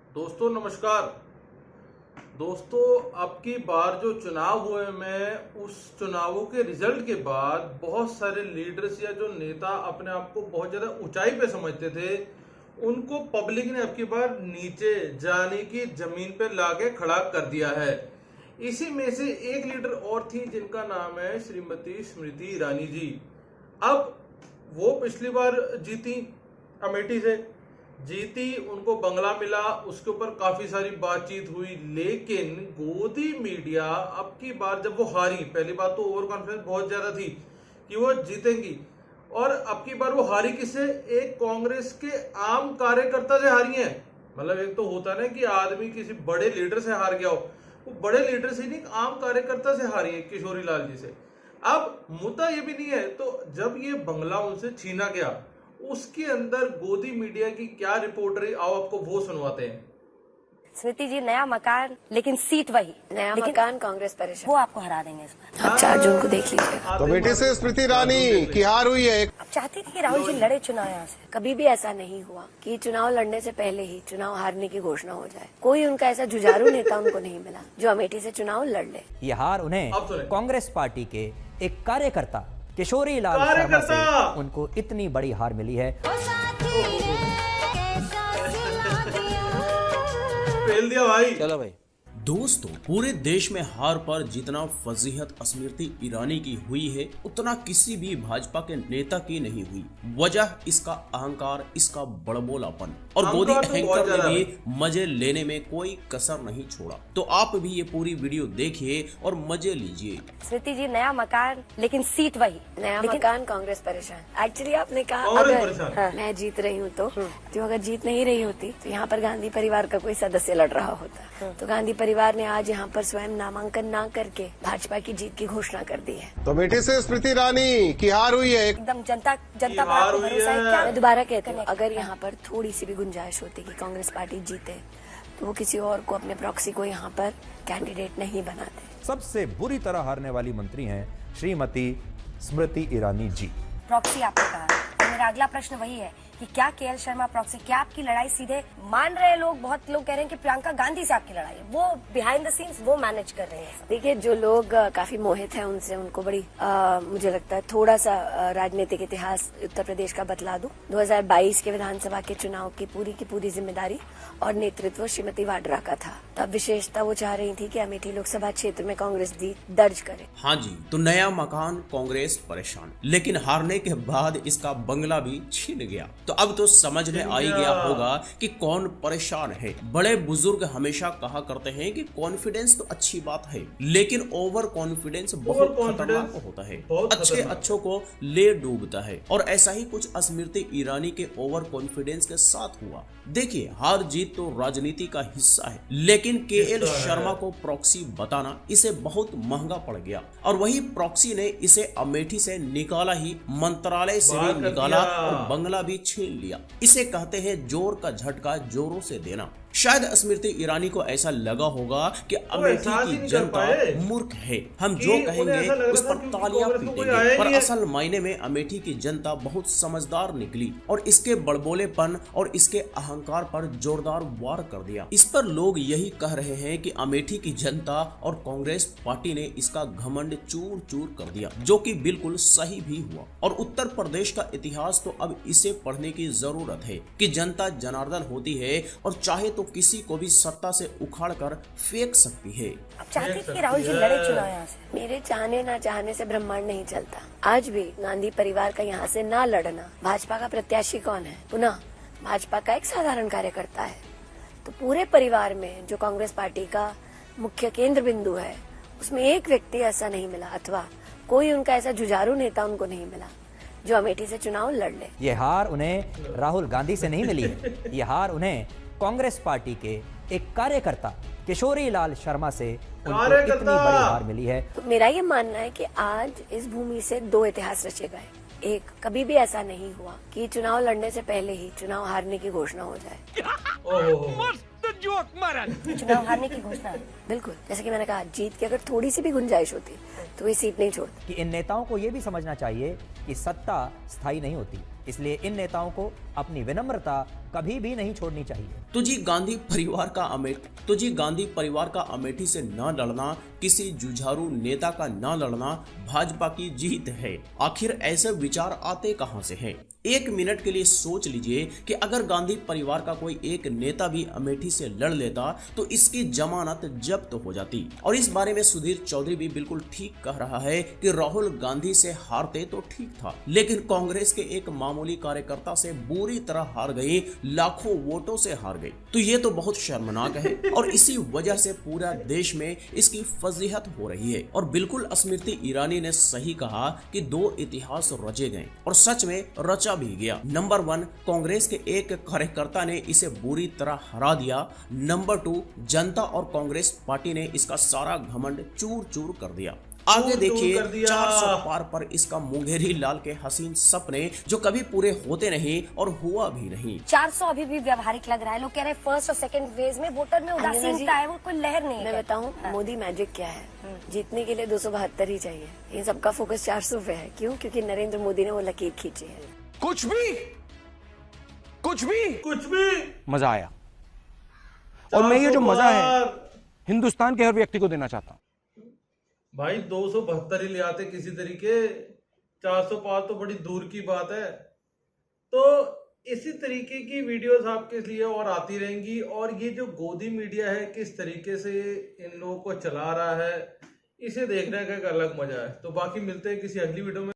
दोस्तों नमस्कार। दोस्तों अब की बार जो चुनाव हुए में उस चुनावों के रिजल्ट के बाद बहुत सारे लीडर्स या जो नेता अपने आप को बहुत ज्यादा ऊंचाई पे समझते थे, उनको पब्लिक ने अब की बार नीचे जाने की जमीन पे लाके खड़ा कर दिया है। इसी में से एक लीडर और थी जिनका नाम है श्रीमती स्मृति ईरानी जी। अब वो पिछली बार जीती, अमेठी से जीती, उनको बंगला मिला, उसके ऊपर काफी सारी बातचीत हुई। लेकिन गोदी मीडिया अब की बार जब वो हारी, पहली बात तो ओवर कॉन्फिडेंस बहुत ज्यादा थी कि वो जीतेंगी, और अब की बार वो हारी किससे? एक कांग्रेस के आम कार्यकर्ता से हारी है। मतलब एक तो होता ना कि आदमी किसी बड़े लीडर से हार गया हो, वो बड़े लीडर से नहीं, आम कार्यकर्ता से हारी है, किशोरी लाल जी से। अब मुद्दा ये भी नहीं है, तो जब ये बंगला उनसे छीना गया, उसके अंदर गोदी मीडिया की क्या रिपोर्ट रही, आओ आपको वो सुनवाते हैं। स्मृति जी, नया मकान लेकिन सीट वही, नया मकान कांग्रेस परेशान, वो आपको हरा देंगे इस बार। आप 4 जून को देख लीजिएगा। तो बेटी से स्मृति ईरानी की हार हुई है। अब चाहती थी कि राहुल जी लड़े चुनाव यहाँ से। कभी भी ऐसा नहीं हुआ कि चुनाव लड़ने से पहले ही चुनाव हारने की घोषणा हो जाए। कोई उनका ऐसा जुझारू नेता उनको नहीं मिला जो अमेठी से चुनाव लड़ ले। ये हार उन्हें कांग्रेस पार्टी के एक कार्यकर्ता किशोरी लाल शर्मा से उनको इतनी बड़ी हार मिली है। फेल दिया भाई। चलो भाई। दोस्तों, पूरे देश में हार पर जितना फजीहत स्मृति ईरानी की हुई है, उतना किसी भी भाजपा के नेता की नहीं हुई। वजह इसका अहंकार, इसका बड़बोलापन, और गोदी एंकर ने भी मजे लेने में कोई कसर नहीं छोड़ा। तो आप भी ये पूरी वीडियो देखिए और मजे लीजिए। स्मृति जी, नया मकान लेकिन सीट वही, नया मकान कांग्रेस परेशान। एक्चुअली आपने कहा अगर मैं जीत रही हूँ तो अगर जीत नहीं रही होती तो यहाँ पर गांधी परिवार का कोई सदस्य लड़ रहा होता। तो गांधी परिवार ने आज यहाँ पर स्वयं नामांकन ना करके भाजपा की जीत की घोषणा कर दी है। तो बेटी से स्मृति ईरानी की हार हुई है। एकदम जनता पर आपको भरोसा है क्या? मैं दोबारा कहती हूँ, अगर यहाँ पर थोड़ी सी भी गुंजाइश होती कि कांग्रेस पार्टी जीते तो वो किसी और को, अपने प्रॉक्सी को यहाँ पर कैंडिडेट नहीं बनाते। सबसे बुरी तरह हारने वाली मंत्री हैं श्रीमती स्मृति ईरानी जी। प्रॉक्सी आपने कहा, तो मेरा अगला प्रश्न वही है कि क्या केएल शर्मा प्रॉक्सी, क्या आपकी लड़ाई सीधे मान रहे लोग, बहुत लोग कह रहे हैं कि प्रियंका गांधी से आपकी लड़ाई है, वो बिहाइंड द सीन्स वो मैनेज कर रहे हैं। देखिए, जो लोग काफी मोहित हैं उनसे, उनको बड़ी मुझे लगता है थोड़ा सा राजनीतिक इतिहास उत्तर प्रदेश का बतला दूं। 2022 के विधानसभा के चुनाव की पूरी जिम्मेदारी और नेतृत्व श्रीमती वाड्रा का था। तब विशेषता वो चाह रही थी कि अमेठी लोकसभा क्षेत्र में कांग्रेस दर्ज करे। हाँ जी, तो नया मकान कांग्रेस परेशान, लेकिन हारने के बाद इसका बंगला भी छीन गया। तो अब तो समझ में आ ही गया होगा कि कौन परेशान है। बड़े बुजुर्ग हमेशा कहा करते हैं कि कॉन्फिडेंस तो अच्छी बात है, लेकिन ओवर कॉन्फिडेंस बहुत खतरनाक होता है, अच्छे अच्छों को ले डूबता है। और ऐसा ही कुछ स्मृति ईरानी के ओवर कॉन्फिडेंस के साथ हुआ। देखिए, हार जीत तो राजनीति का हिस्सा है, लेकिन केएल शर्मा को प्रॉक्सी बताना इसे बहुत महंगा पड़ गया। और वही प्रॉक्सी ने इसे अमेठी से निकाला ही, मंत्रालय से भी निकाला और बंगला भी छीन लिया। इसे कहते हैं जोर का झटका जोरों से देना। शायद स्मृति ईरानी को ऐसा लगा होगा कि अमेठी की जनता मूर्ख है, हम जो कहेंगे उस पर तालियां पीटेंगे। पर असल मायने में अमेठी की जनता बहुत समझदार निकली और इसके बड़बोलेपन और इसके अहंकार पर जोरदार वार कर दिया। इस पर लोग यही कह रहे हैं कि अमेठी की जनता और कांग्रेस पार्टी ने इसका घमंड चूर चूर कर दिया, जो कि बिल्कुल सही भी हुआ। और उत्तर प्रदेश का इतिहास तो अब इसे पढ़ने की जरूरत है कि जनता जनार्दन होती है और चाहे तो किसी को भी सत्ता से उखाड़ कर फेंक सकती है। अब चाहती थी कि राहुल जी लड़े चुनाव यहाँ से। मेरे चाहने ना चाहने से ब्रह्मांड नहीं चलता। आज भी गांधी परिवार का यहाँ से ना लड़ना, भाजपा का प्रत्याशी कौन है, पुनः भाजपा का एक साधारण कार्यकर्ता है। तो पूरे परिवार में जो कांग्रेस पार्टी का मुख्य केंद्र बिंदु है, उसमें एक व्यक्ति ऐसा नहीं मिला, अथवा कोई उनका ऐसा जुझारू नेता उनको नहीं मिला जो अमेठी से चुनाव लड़ ले। ये हार उन्हें राहुल गांधी से नहीं मिली है, ये हार उन्हें कांग्रेस पार्टी के एक कार्यकर्ता किशोरी लाल शर्मा से उनको इतनी बड़ी हार मिली है। तो मेरा ये मानना है कि आज इस भूमि से 2 इतिहास रचे गए। एक, कभी भी ऐसा नहीं हुआ कि चुनाव लड़ने से पहले ही चुनाव हारने की घोषणा हो जाए। मस्त चुनाव हारने की घोषणा। बिल्कुल, जैसे कि मैंने कहा, जीत की अगर थोड़ी सी भी गुंजाइश होती तो ये सीट नहीं छोड़ती। कि इन नेताओं को ये भी समझना चाहिए कि सत्ता स्थायी नहीं होती, इसलिए इन नेताओं को अपनी विनम्रता कभी भी नहीं छोड़नी चाहिए। तो जी गांधी परिवार का अमेठी से न लड़ना, किसी जुझारू नेता का न लड़ना भाजपा की जीत है। आखिर ऐसे विचार आते कहां से हैं? एक मिनट के लिए सोच लीजिए कि अगर गांधी परिवार का कोई एक नेता भी अमेठी से लड़ लेता तो इसकी जमानत जब्त हो जाती। और इस बारे में सुधीर चौधरी भी बिल्कुल ठीक कह रहा है कि राहुल गांधी से हारते तो ठीक था, लेकिन कांग्रेस के एक मामूली कार्यकर्ता से बुरी तरह हार गई, लाखों वोटों से हार गई। तो ये तो बहुत शर्मनाक है और इसी वजह से पूरा देश में इसकी फजीहत हो रही है। और बिल्कुल स्मृति ईरानी ने सही कहा कि दो इतिहास रचे गए और सच में रचा भी गया। नंबर 1, कांग्रेस के एक कार्यकर्ता ने इसे बुरी तरह हरा दिया। नंबर 2, जनता और कांग्रेस पार्टी ने इसका सारा घमंड चूर चूर कर दिया। आगे देखिए 400 पार पर इसका मुंगेरी लाल के हसीन सपने जो कभी पूरे होते नहीं और हुआ भी नहीं। 400 अभी भी व्यवहारिक लग रहा है। लोग कह रहे हैं फर्स्ट और सेकंड फेज में वोटर में उदासीनता है, वो कोई लहर नहीं है। मैं बताऊं मोदी मैजिक क्या है? जीतने के लिए 272 ही चाहिए। इन सबका फोकस 400 पे है। क्यों? क्योंकि नरेंद्र मोदी ने वो लकीर खींची है। कुछ भी मजा आया। और मैं ये जो मजा है हिंदुस्तान के हर व्यक्ति को देना चाहता हूं। भाई 272 ही ले आते किसी तरीके, 400 पार तो बड़ी दूर की बात है। तो इसी तरीके की वीडियोस आपके लिए और आती रहेंगी। और ये जो गोदी मीडिया है किस तरीके से इन लोगों को चला रहा है, इसे देखने का एक अलग मजा है। तो बाकी मिलते हैं किसी अगली वीडियो में।